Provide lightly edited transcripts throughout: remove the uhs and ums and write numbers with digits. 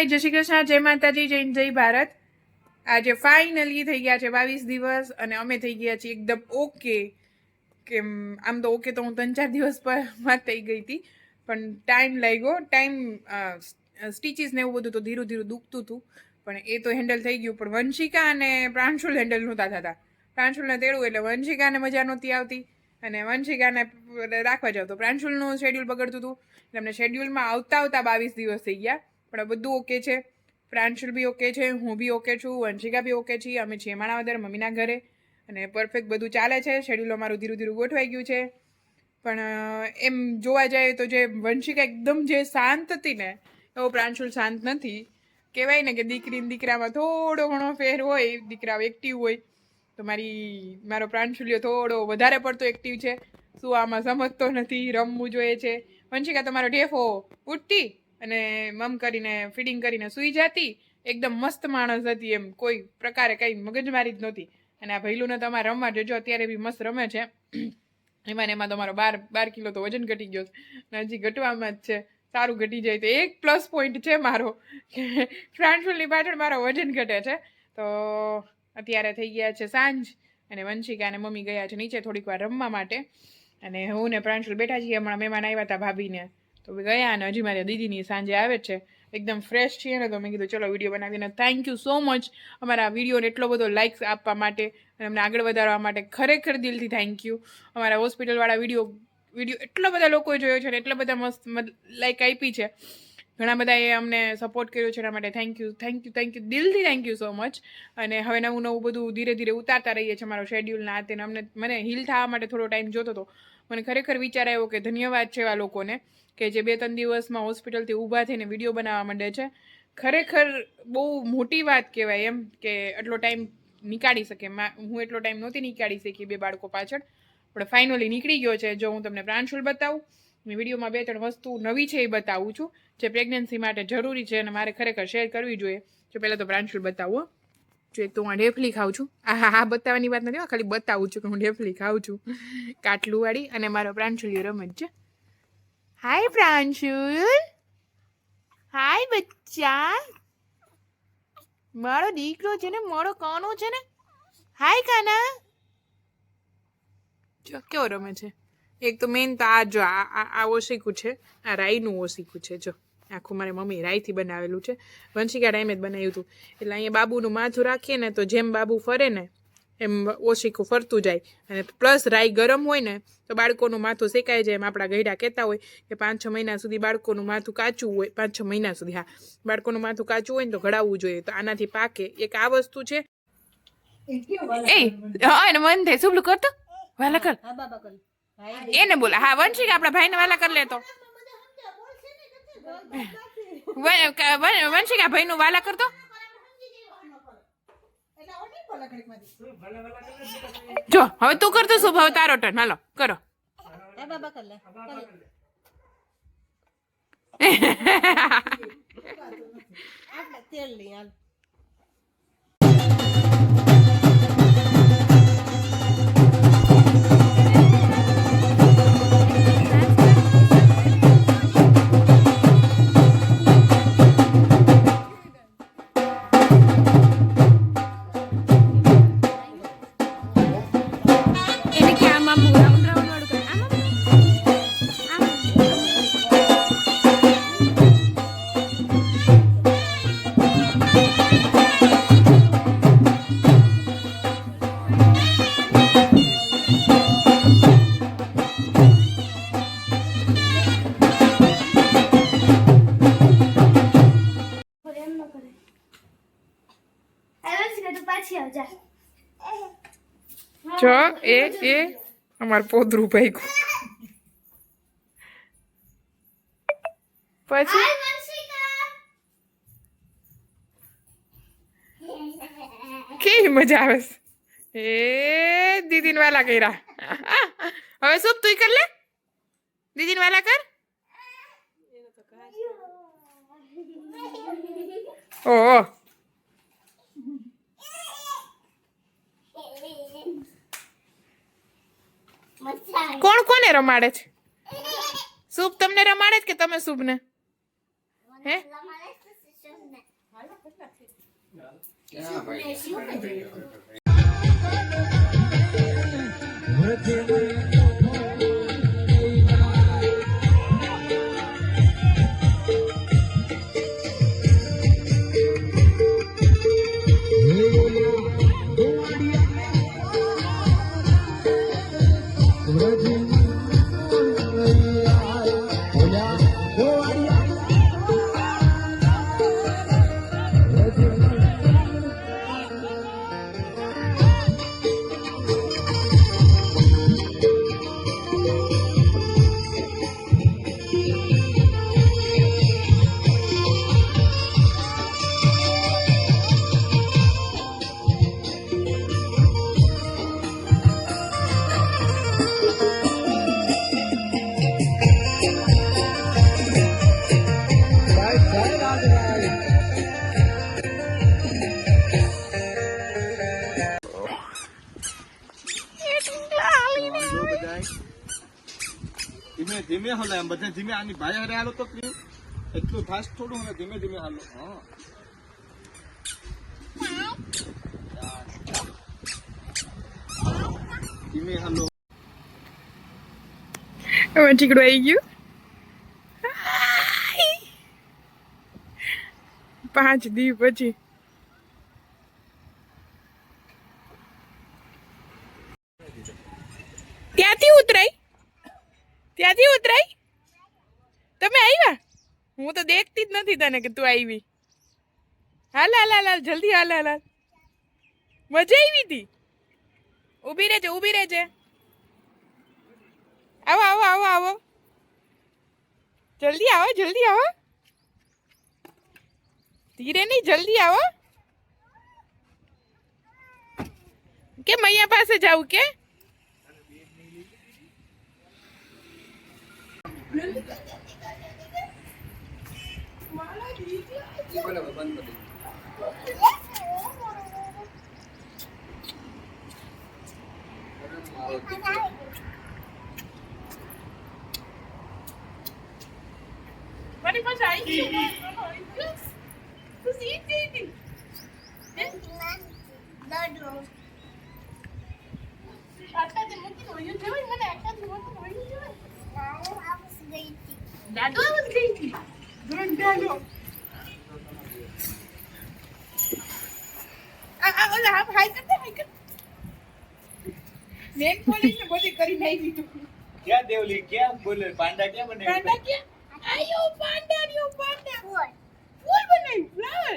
હાય, જય શ્રી કૃષ્ણ, જય માતાજી, જય ભારત. આજે ફાઇનલી થઈ ગયા છે 22 દિવસ અને અમે થઈ ગયા છીએ એકદમ ઓકે. કે આમ તો ઓકે તો હું 3-4 દિવસ માં થઈ ગઈ હતી, પણ ટાઈમ લાગ્યો. સ્ટીચીસ ને એવું બધું તો ધીરું ધીરું દુખતું હતું, પણ એ તો હેન્ડલ થઈ ગયું. પણ વંશિકા અને પ્રાંશુલ હેન્ડલ નહોતા થતા. પ્રાંશુલને તેડવું એટલે વંશિકાને મજા નહોતી આવતી, અને વંશિકાને રાખવા જાવ તો પ્રાંશુલનું શેડ્યુલ બગડતું હતું. એટલે અમને શેડ્યુલમાં આવતા 22 દિવસ થઈ ગયા, પણ બધું ઓકે છે. પ્રાંશુલ બી ઓકે છે, હું બી ઓકે છું, વંશિકા બી ઓકે છીએ. અમે છીએ માણાવદર મમ્મીના ઘરે અને પરફેક્ટ બધું ચાલે છે. શેડ્યુલ અમારું ધીરું ધીરું ગોઠવાઈ ગયું છે. પણ એમ જોવા જાય તો જે વંશિકા એકદમ જે શાંત હતી ને, એવો પ્રાંશુલ શાંત નથી. કહેવાય ને કે દીકરી ને દીકરામાં થોડો ઘણો ફેર હોય, દીકરા એક્ટિવ હોય, તો મારો પ્રાંશુલ્યો થોડો વધારે પડતો એક્ટિવ છે. શું આમાં સમજતો નથી, રમવું જોઈએ છે. વંશિકા તમારો ઢેફો ઉઠતી અને મમ કરીને ફીડિંગ કરીને સૂઈ જતી. એકદમ મસ્ત માણસ હતી, એમ કોઈ પ્રકારે કંઈ મગજમારી જ નહોતી. અને આ ભૈલુંને તમારે રમવા જોજો, અત્યારે બી મસ્ત રમે છે. એમાં તમારો 12 કિલો તો વજન ઘટી ગયો છે, હજી ઘટવામાં જ છે. સારું ઘટી જાય તો એક પ્લસ પોઈન્ટ છે મારો, કે પ્રાંશુલની પાછળ મારો વજન ઘટે છે. તો અત્યારે થઈ ગયા છે સાંજ, અને વંશિકા અને મમ્મી ગયા છે નીચે થોડીક વાર રમવા માટે, અને હું ને પ્રાંશુલ બેઠા છીએ. હમણાં મહેમાન આવ્યા હતા ભાભીને, તો ગયા, અને હજી મારી દીદીની સાંજે આવે છે. એકદમ ફ્રેશ છીએ ને, તો મેં કીધું ચલો વિડીયો બનાવીને. થેન્ક યુ સો મચ અમારા વિડીયોને એટલો બધો લાઇક્સ આપવા માટે અને અમને આગળ વધારવા માટે. ખરેખર દિલથી થેન્ક યુ. અમારા હોસ્પિટલવાળા વિડીયો એટલા બધા લોકોએ જોયો છે ને, એટલા બધા મસ્ત લાઇક આપી છે. ઘણા બધાએ અમને સપોર્ટ કર્યો છે, એના માટે થેન્ક યુ દિલથી થેન્ક યુ સો મચ. અને હવે નવું બધું ધીરે ધીરે ઉતારતા રહીએ છીએ મારો શેડ્યુલના હાથે. મને હીલ થવા માટે થોડો ટાઈમ જોતો હતો. મને ખરેખર વિચાર આવ્યો કે ધન્યવાદ છે એવા લોકોને કે જે 2-3 દિવસમાં હોસ્પિટલથી ઊભા થઈને વિડીયો બનાવવા માંડે છે. ખરેખર બહુ મોટી વાત કહેવાય, એમ કે આટલો ટાઈમ નીકાળી શકે. હું એટલો ટાઈમ નહોતી નીકાળી શકી 2 બાળકો પાછળ, પણ ફાઇનલી નીકળી ગયો છે. જો હું તમને પ્રાંશુલ બતાવું, વિડીયોમાં 2-3 વસ્તુ નવી છે એ બતાવું છું, જે પ્રેગ્નન્સી માટે જરૂરી છે અને મારે ખરેખર શેર કરવી જોઈએ. જો પહેલાં તો પ્રાંશુલ બતાવું. જો એક તો હું ઢેફલી ખાઉં છું. હા બતાવવાની વાત નથી, ખાલી બતાવું છું કે હું ઢેફલી ખાઉં છું, કાટલુંવાળી. અને મારો પ્રાંશુલ્યો રમત છે. હાય પ્રાંશુલ, હાય બચ્ચા, મારો દીકરો છે ને, મારો કાનો છે ને. હાય કાના, જો કેવો રમે છે. એક તો મેન તો આ જો આ ઓશીકું છે, આ રાઈનું ઓશીકું છે. જો આખું મારી મમ્મી રાઈથી બનાવેલું છે. વંશિકા ટાઈમે જ બનાવ્યું હતું. એટલે અહીંયા બાબુનું માથું રાખીએ ને, તો જેમ બાબુ ફરે ને એમ ઓશીકું ફરતું જાય. અને પ્લસ રાઈ ગરમ હોય ને તો બાળકોનું માથું શેકાઈ જાય. એમ આપણા ગયડા કહેતા હોય કે 5-6 મહિના સુધી બાળકોનું માથું કાચું હોય. 5-6 મહિના સુધી, હા, બાળકોનું માથું કાચું હોય ને તો ઘડાવવું જોઈએ, તો આનાથી પાકે. એક આ વસ્તુ છે. એને મન થાય સુબલું કરતો વાલા કર, એને બોલા. હા વંશિકા આપણા ભાઈને વાલા કર લેતો. વંશિકા ભાઈનું વાલા કરતો. જો હવે તું કરતો શુભ, હવે તારો ટર્ન. હાલો કરો. જો એ અમાર પોદરું ભાઈ પછી કેવી મજા આવે છે. એ દીદીને વાલા કર્યા. હવે શું તું કર લે, દીદીને વાલા કર. ઓહ કોણ કોને રમાડે છે? શુભ તમને રમાડે છે કે તમે શુભને? હે ધીમે ધીમે હલે એમ બધા ધીમે આની ભાઈ હારે હાલો તો કેવું એટલું ફાસ્ટ થોડું હલે ધીમે ધીમે હાલો હા ધીમે હાલો હવે ચીકડું આવી ગયું 5 દી પછી ત્યાંથી ઉતરાઈ તમે આવ્યા હું તો દેખતી જ નથી તને કે તું આવી હાલ હાલ હાલ હાલ જલ્દી હાલ હાલ હાલ મજા આવી હતી ઊભી રહેજે આવો આવો આવો આવો જલ્દી આવો ધીરે નહીં જલ્દી આવો કે મૈયા પાસે જાવ કે મારી પાસે આવી ગયું તું સીટ ગઈ હતી આટાથી મૂકી હોય જવાય મને આટાથી મૂકી હોય જવાય દાદુ આવાજ ગઈ હતી દાદુ ઓલા હાઈ કર નેટ પોલિશ ને બધી કરી નાખી તું क्या देवली क्या बोले पांडा क्या बने પાંડા કે આયો પાંડા ફૂલ બનાવ્યું ફ્લાવર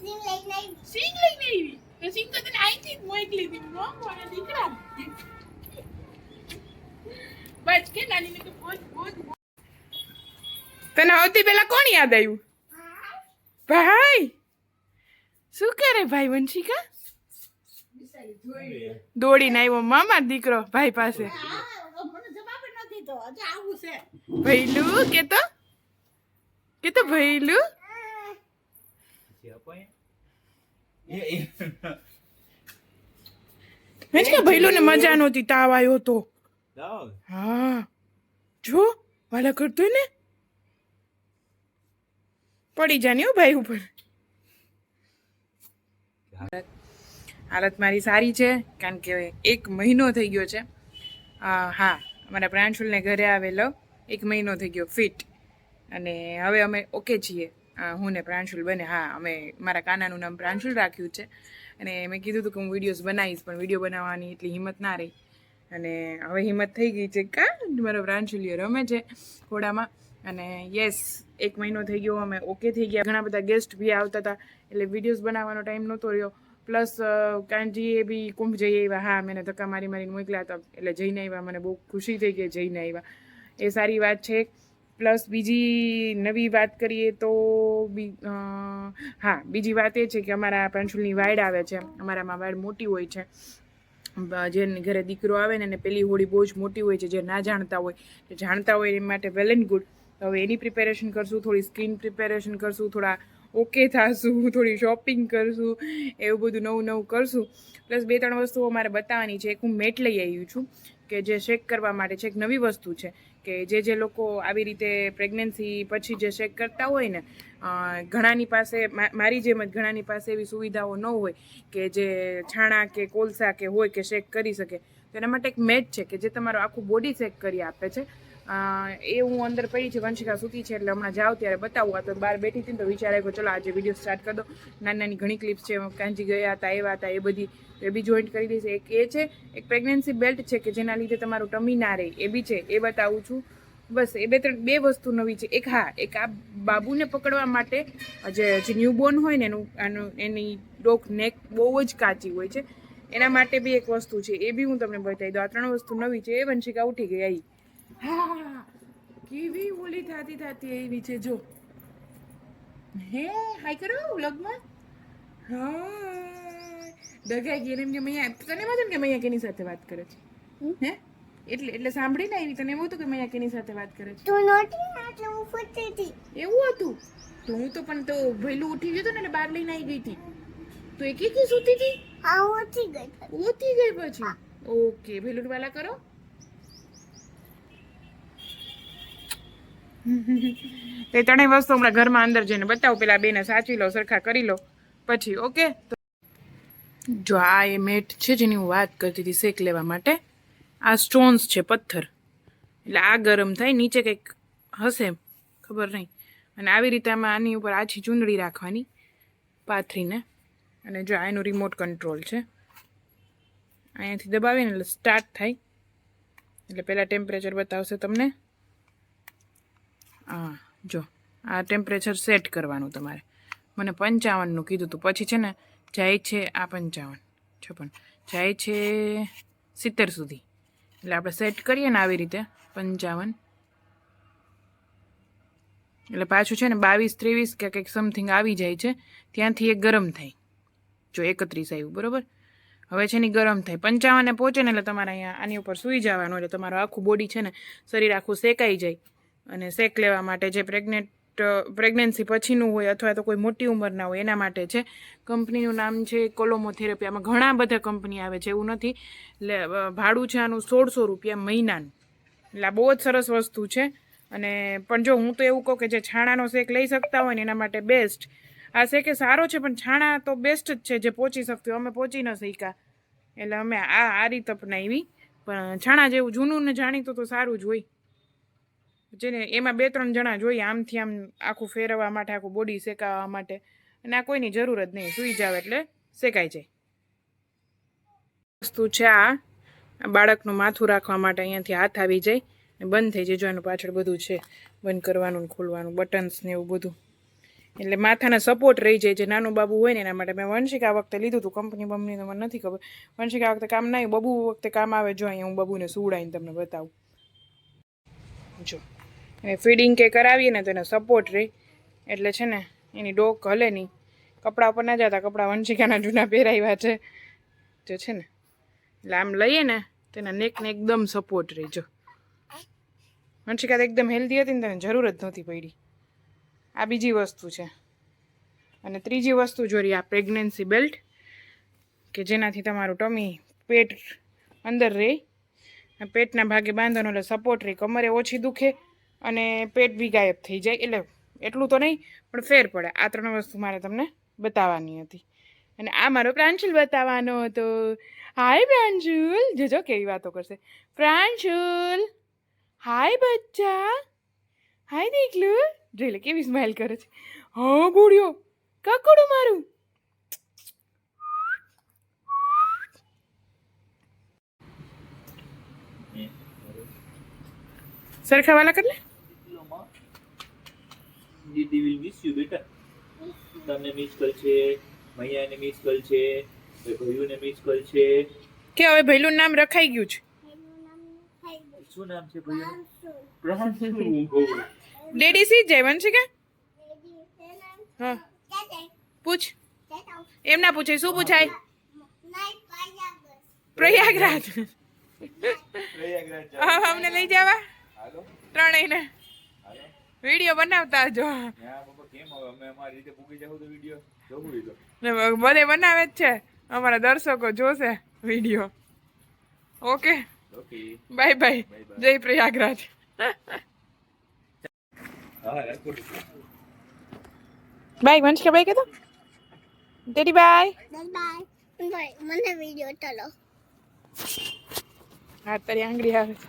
સિંગ લઈને આવી તો સિંગ તો તને આઈથી જ મોકલી દીધી નો મને દીકરા બચ કે નાની ને તો બોજ તને આવતી પેલા કોણ યાદ આવ્યું ભાઈ શું કરે ભાઈ વંશિકા દોડીને આવ્યો મામા દીકરો ભાઈ પાસે ભૈલું કે તો ભૈલું ભૈલું ને મજા નહોતી તાવ આવ્યો તો હા જો વાલા કરતો ને પડી જાની હો ભાઈ ઉપર હાલત મારી સારી છે કારણ કે 1 મહિનો થઈ ગયો છે હા અમારા પ્રાંશુલને ઘરે આવેલો 1 મહિનો થઈ ગયો ફિટ અને હવે અમે ઓકે છીએ હું ને પ્રાંશુલ બને હા અમે મારા કાનાનું નામ પ્રાંશુલ રાખ્યું છે અને મેં કીધું હતું કે હું વિડીયોઝ બનાવીશ પણ વિડીયો બનાવવાની એટલી હિંમત ના રહી અને હવે હિંમત થઈ ગઈ છે મારો પ્રાંશુલ્યો રમે છે ઘોડામાં અને યસ 1 મહિનો થઈ ગયો અમે ઓકે થઈ ગયા ઘણા બધા ગેસ્ટ બી આવતા હતા એટલે વિડીયોઝ બનાવવાનો ટાઈમ નહોતો રહ્યો પ્લસ કાંજીએ બી કુંભ જઈ આવ્યા હા મેં ધક્કા મારીને મોકલ્યા હતા એટલે જઈને આવ્યા મને બહુ ખુશી થઈ ગઈ જઈને આવ્યા એ સારી વાત છે પ્લસ બીજી નવી વાત કરીએ તો હા બીજી વાત એ છે કે અમારા પ્રાંશુલની વાડ આવે છે અમારામાં વાડ મોટી હોય છે જેને ઘરે દીકરો આવે ને એને પેલી હોળી બહુ જ મોટી હોય છે જે ના જાણતા હોય જે જાણતા હોય એ માટે વેલ એન્ડ ગુડ હવે એની પ્રિપેરેશન કરશું થોડી સ્કિન પ્રિપેરેશન કરશું થોડા ઓકે થશું થોડી શોપિંગ કરશું એવું બધું નવું કરશું પ્લસ 2-3 વસ્તુઓ મારે બતાવવાની છે એક હું મેટ લઈ આવી છું કે જે શેક કરવા માટે છે. એક નવી વસ્તુ છે કે જે લોકો આવી રીતે પ્રેગ્નન્સી પછી જે શેક કરતા હોય ને, ઘણાની પાસે મારી જેમ જ ઘણાની પાસે એવી સુવિધાઓ ન હોય કે જે છાણા કે કોલસા કે હોય કે શેક કરી શકે. તો એના માટે એક મેટ છે કે જે તમારું આખું બોડી શેક કરી આપે છે. એ હું અંદર પડી છે, વંશિકા સૂતી છે એટલે હમણાં જાઉં ત્યારે બતાવું. આ તો બહાર બેઠી હતી ને તો વિચાર આવ્યો ચલો આજે વિડીયો સ્ટાર્ટ કરી દો. નાની નાની ઘણી ક્લિપ્સ છે, કાંજી ગયા હતા એવા હતા એ બધી એ બી જોઈન્ટ કરી દઈશ. એક એ છે, એક પ્રેગ્નન્સી બેલ્ટ છે કે જેના લીધે તમારું ટમી ના રહે એ બી છે, એ બતાવું છું. બસ એ બે વસ્તુ નવી છે. એક આ બાબુને પકડવા માટે જે ન્યૂબોર્ન હોય ને એની ડોક નેક બહુ જ કાચી હોય છે, એના માટે બી એક વસ્તુ છે, એ બી હું તમને બતાવી દઉં. આ 3 વસ્તુ નવી છે. એ વંશિકા ઉઠી ગઈ આવી. હા કેવી ઓલી થતી એવી છે જો. હે હાય કરો વ્લોગમાં. હા ડગાઈ ગઈ એમ કે મૈયા તને એમ હતું કે મૈયા કેની સાથે વાત કરે છે? હે એટલે સાંભળીને આવી તને એવું હતું કે મૈયા કેની સાથે વાત કરે છે? તું નહોતી ને એટલે હું ફૂટતી હતી. એવું હતું તો હું તો પણ તો વહેલું ઉઠી ગયું ને એટલે બહાર લઈને આવી ગઈ હતી. તો એકી સૂતી હતી? હા ઉઠી ગઈ. ઉઠી ગઈ પછી? ઓકે વહેલું વાલા કરો. તે 3 વસ્તુ હમણાં ઘરમાં અંદર જઈને બતાવું. પેલા બેને સાચવી લો, સરખા કરી લો પછી. ઓકે જો આ એ મેટ છે જેની હું વાત કરતી હતી શેક લેવા માટે. આ સ્ટોન્સ છે, પથ્થર. એટલે આ ગરમ થાય, નીચે કંઈક હશે ખબર નહીં. અને આવી રીતે આમાં આની ઉપર આછી ચૂંદડી રાખવાની પાથરીને. અને જો આ એનું રિમોટ કંટ્રોલ છે, અહીંયાથી દબાવીને એટલે સ્ટાર્ટ થાય. એટલે પહેલાં ટેમ્પરેચર બતાવશે તમને. હા જો આ ટેમ્પરેચર સેટ કરવાનું તમારે. મને 55નું કીધું હતું, પછી છે ને જાય છે આ 55, 56 જાય છે 70 સુધી. એટલે આપણે સેટ કરીએ ને આવી રીતે 55, એટલે પાછું છે ને 22, 23 કે કંઈક સમથિંગ આવી જાય છે. ત્યાંથી એક ગરમ થાય. જો 31 આવ્યું બરાબર. હવે છે ને ગરમ થાય 55 પહોંચે ને એટલે તમારે અહીંયા આની ઉપર સૂઈ જવાનું. એટલે તમારું આખું બોડી છે ને શરીર આખું શેકાઈ જાય. અને શેક લેવા માટે જે પ્રેગ્નન્સી પછીનું હોય અથવા તો કોઈ મોટી ઉંમરના હોય એના માટે છે. કંપનીનું નામ છે કોલોમોથેરાપી. આમાં ઘણા બધા કંપની આવે છે, એવું નથી. એટલે ભાડું છે આનું 1600 રૂપિયા મહિનાનું. એટલે આ બહુ જ સરસ વસ્તુ છે. અને પણ જો હું તો એવું કહું કે જે છાણાનો શેક લઈ શકતા હોય ને એના માટે બેસ્ટ આ શેક એ સારો છે. પણ છાણા તો બેસ્ટ જ છે જે પહોંચી શકતું. અમે પહોંચી ન શક્યા એટલે અમે આ રીત અપનાવી. પણ છાણા જેવું જૂનું ને જાણીતું તો સારું જ હોય. જેને એમાં 2-3 જણા જોઈએ આમથી આમ આખું ફેરવવા માટે, આખું બોડી શેકાવવા માટે. અને આ કોઈની જરૂર જ નહીં, સૂઈ જાવ એટલે શેકાઈ જાય. વસ્તુ છે આ બાળકનું માથું રાખવા માટે. અહીંયાથી હાથ આવી જાય ને બંધ થઈ જાય. જો એનું પાછળ બધું છે બંધ કરવાનું ને ખોલવાનું, બટન્સ ને એવું બધું. એટલે માથાના સપોર્ટ રહી જાય. જે નાનું બાબુ હોય ને એના માટે. મેં વંશિકા વખતે લીધું હતું, કંપની તો મને નથી ખબર. વંશિકા વખતે કામ ના આવ્યું, બબુ વખતે કામ આવે. જો અહીંયા હું બબુને સુવડાવીને તમને બતાવું. જો એને ફીડિંગ કે કરાવીએ ને તો એનો સપોર્ટ રહે. એટલે છે ને એની ડોક હલે નહીં. કપડાં ઉપર ના જતા, કપડાં વંશિકાના જૂના પહેરાવ્યા છે જો છે ને. એટલે આમ લઈએ ને તેના નેકને એકદમ સપોર્ટ રહે. જો વંશિકા તો એકદમ હેલ્ધી હતી ને તેને જરૂર જ નહોતી પડી. આ બીજી વસ્તુ છે. અને ત્રીજી વસ્તુ જોરી આ પ્રેગ્નન્સી બેલ્ટ કે જેનાથી તમારું ટમી પેટ અંદર રહે. પેટના ભાગે બાંધવાનું એટલે સપોર્ટ રહે. કમરે ઓછી દુખે અને પેટ બી ગાયબ થઈ જાય. એટલે એટલું તો નહીં પણ ફેર પડે. આ 3 વસ્તુ મારે તમને બતાવવાની હતી. અને આ મારો પ્રાંશુલ બતાવવાનો હતો. હાય પ્રાંશુલ, જોજો કેવી વાતો કરશે. પ્રાંશુલ હાય બચ્ચા, હાય દીકલું. જોઈ લે કેવી સ્માઈલ કરે છે. હા બોડ્યો કાકડું મારું. સરખા વાલા કર લે. દીદી will miss you બેટા. તમને મિસ કરશે, મૈયાને મિસ કરશે, ભાઈઓને મિસ કરશે. કે હવે ભૈલું નામ રખાઈ ગયું છે. શું નામ છે ભાઈઓનું? પ્રાંશુલ. ડેડી સી જય વંશિકા. હા પૂછ. એમ ના પૂછાય. શું પૂછાય? પ્રયાગરાજ. અમને લઈ જવા હાલો 3 વિડીયો બનાવતા જો. કેમ હવે અમે અમારી રીતે પૂગી જાવ તો વિડીયો જોવું તો બધે બનાવે જ છે. અમારા દર્શકો જોશે video. Okay okay bye bye. Bye bye. જય પ્રયાગરાજ. હા રાખો બાય વંશિકા બાય કીધું. Teddy bye. બાય બાય મને વિડિયો ચાલો હા તારી આંગળી આવે છે.